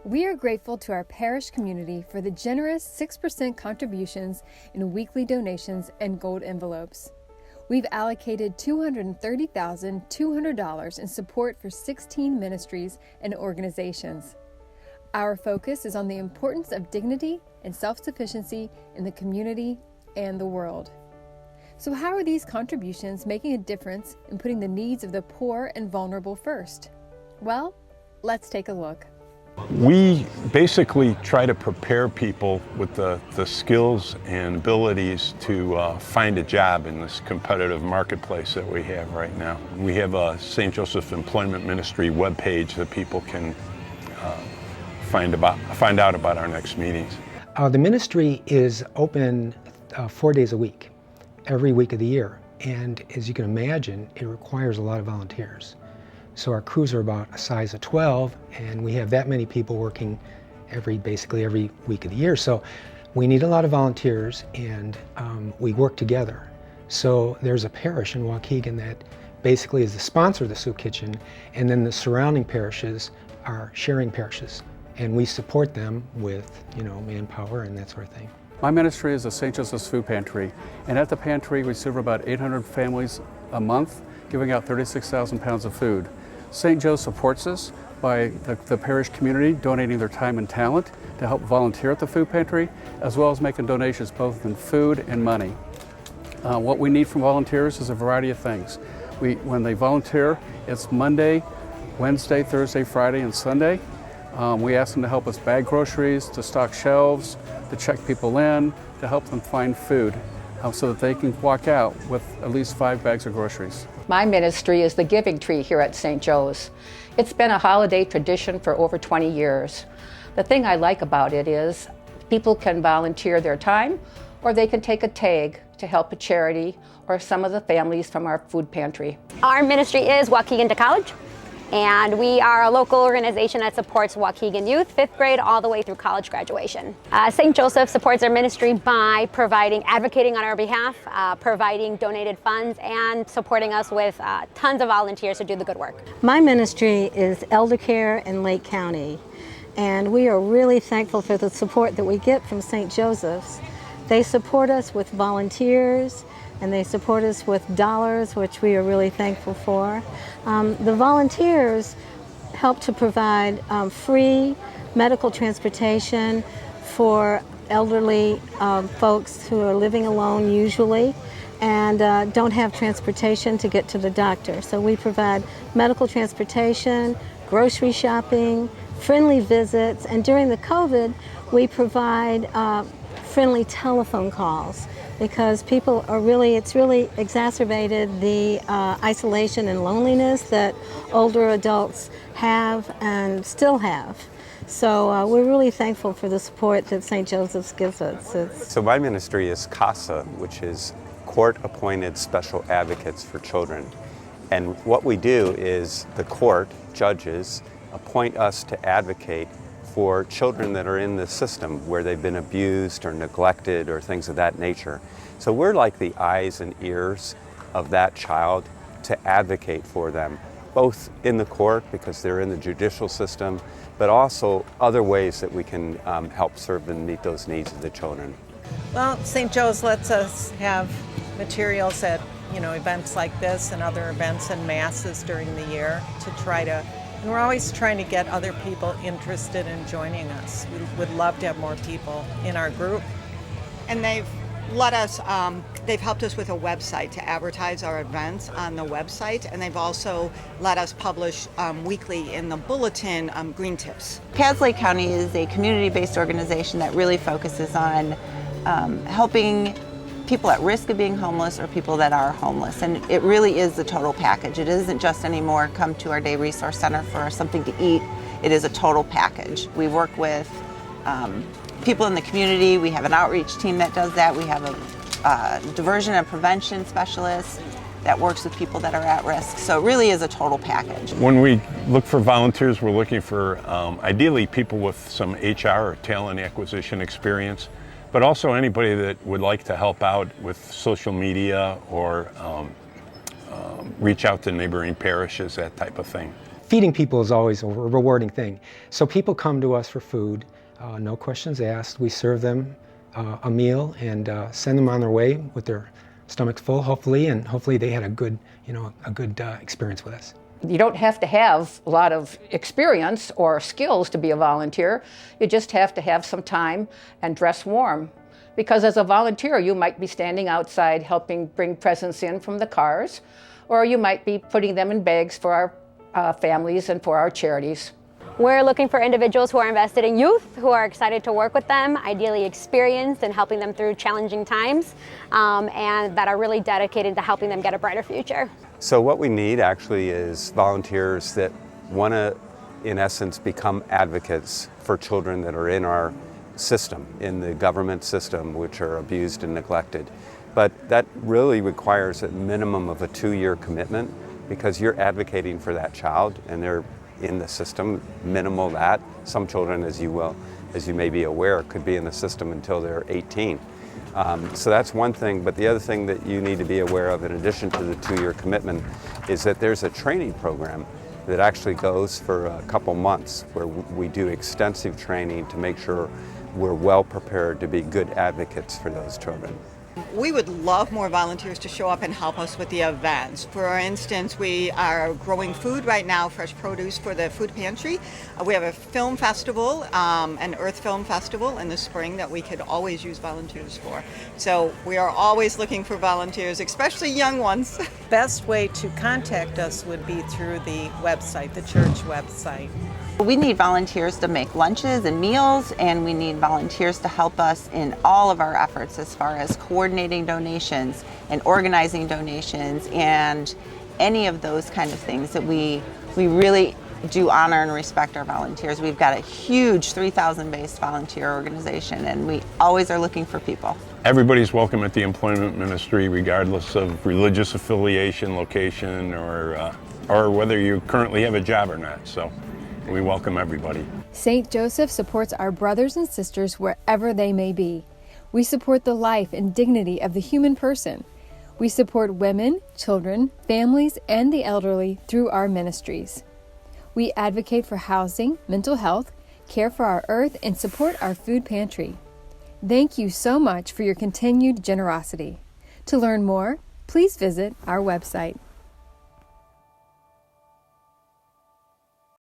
We are grateful to our parish community for the generous 6% contributions in weekly donations and gold envelopes. We've allocated $230,200 in support for 16 ministries and organizations. Our focus is on the importance of dignity and self-sufficiency in the community and the world. So how are these contributions making a difference in putting the needs of the poor and vulnerable first? Well, let's take a look. We basically try to prepare people with the skills and abilities to find a job in this competitive marketplace that we have right now. We have a St. Joseph Employment Ministry webpage that people can find out about our next meetings. The ministry is open 4 days a week, every week of the year. And as you can imagine, it requires a lot of volunteers. So our crews are about a size of 12, and we have that many people working basically every week of the year. So we need a lot of volunteers, and we work together. So there's a parish in Waukegan that basically is the sponsor of the soup kitchen, and then the surrounding parishes are sharing parishes, and we support them with, manpower and that sort of thing. My ministry is a St. Joseph's Food Pantry, and at the pantry we serve about 800 families a month, giving out 36,000 pounds of food. St. Joe supports us by the parish community donating their time and talent to help volunteer at the food pantry, as well as making donations both in food and money. What we need from volunteers is a variety of things. When they volunteer, it's Monday, Wednesday, Thursday, Friday, and Sunday. We ask them to help us bag groceries, to stock shelves, to check people in, to help them find food so that they can walk out with at least 5 bags of groceries. My ministry is the Giving Tree here at St. Joe's. It's been a holiday tradition for over 20 years. The thing I like about it is people can volunteer their time, or they can take a tag to help a charity or some of the families from our food pantry. Our ministry is Waukegan to College, and we are a local organization that supports Waukegan youth, 5th grade all the way through college graduation. St. Joseph supports our ministry by advocating on our behalf, providing donated funds, and supporting us with tons of volunteers to do the good work. My ministry is Elder Care in Lake County, and we are really thankful for the support that we get from St. Joseph's. They support us with volunteers, and they support us with dollars, which we are really thankful for. The volunteers help to provide free medical transportation for elderly folks who are living alone usually and don't have transportation to get to the doctor. So we provide medical transportation, grocery shopping, friendly visits, and during the COVID, we provide friendly telephone calls, because it's really exacerbated the isolation and loneliness that older adults have and still have. So we're really thankful for the support that St. Joseph's gives us. So my ministry is CASA, which is Court-Appointed Special Advocates for Children. And what we do is the court, judges, appoint us to advocate for children that are in the system where they've been abused or neglected or things of that nature. So we're like the eyes and ears of that child to advocate for them, both in the court because they're in the judicial system, but also other ways that we can help serve and meet those needs of the children. Well, St. Joe's lets us have materials at events like this and other events and masses during the year and we're always trying to get other people interested in joining us. We would love to have more people in our group. And they've helped us with a website to advertise our events on the website, and they've also let us publish weekly in the bulletin green tips. Cass Lake County is a community-based organization that really focuses on helping people at risk of being homeless or people that are homeless, and it really is the total package. It isn't just anymore come to our day resource center for something to eat. It is a total package. We work with people in the community. We have an outreach team that does that. We have a diversion and prevention specialist that works with people that are at risk. So it really is a total package. When we look for volunteers, we're looking for ideally people with some HR or talent acquisition experience, but also anybody that would like to help out with social media or reach out to neighboring parishes, that type of thing. feeding people is always a rewarding thing. So people come to us for food, no questions asked. We serve them a meal and send them on their way with their stomachs full, hopefully, and hopefully they had a good, experience with us. You don't have to have a lot of experience or skills to be a volunteer. You just have to have some time and dress warm. Because as a volunteer, you might be standing outside helping bring presents in from the cars, or you might be putting them in bags for our families and for our charities. We're looking for individuals who are invested in youth, who are excited to work with them, ideally experienced in helping them through challenging times, and that are really dedicated to helping them get a brighter future. So what we need actually is volunteers that want to, in essence, become advocates for children that are in our system, in the government system, which are abused and neglected. But that really requires a minimum of a 2-year commitment, because you're advocating for that child and they're in the system, minimal that. Some children, as you may be aware, could be in the system until they're 18. So that's one thing, but the other thing that you need to be aware of in addition to the 2-year commitment is that there's a training program that actually goes for a couple months where we do extensive training to make sure we're well prepared to be good advocates for those children. We would love more volunteers to show up and help us with the events. For instance, we are growing food right now, fresh produce for the food pantry. We have a film festival, an Earth Film Festival in the spring that we could always use volunteers for. So we are always looking for volunteers, especially young ones. Best way to contact us would be through the website, the church website. We need volunteers to make lunches and meals, and we need volunteers to help us in all of our efforts as far as coordinating donations and organizing donations and any of those kind of things that we really do honor and respect our volunteers. We've got a huge 3,000 based volunteer organization, and we always are looking for people. Everybody's welcome at the employment ministry, regardless of religious affiliation, location, or whether you currently have a job or not. So we welcome everybody. St. Joseph supports our brothers and sisters wherever they may be. We support the life and dignity of the human person. We support women, children, families, and the elderly through our ministries. We advocate for housing, mental health, care for our earth, and support our food pantry. Thank you so much for your continued generosity. To learn more, please visit our website.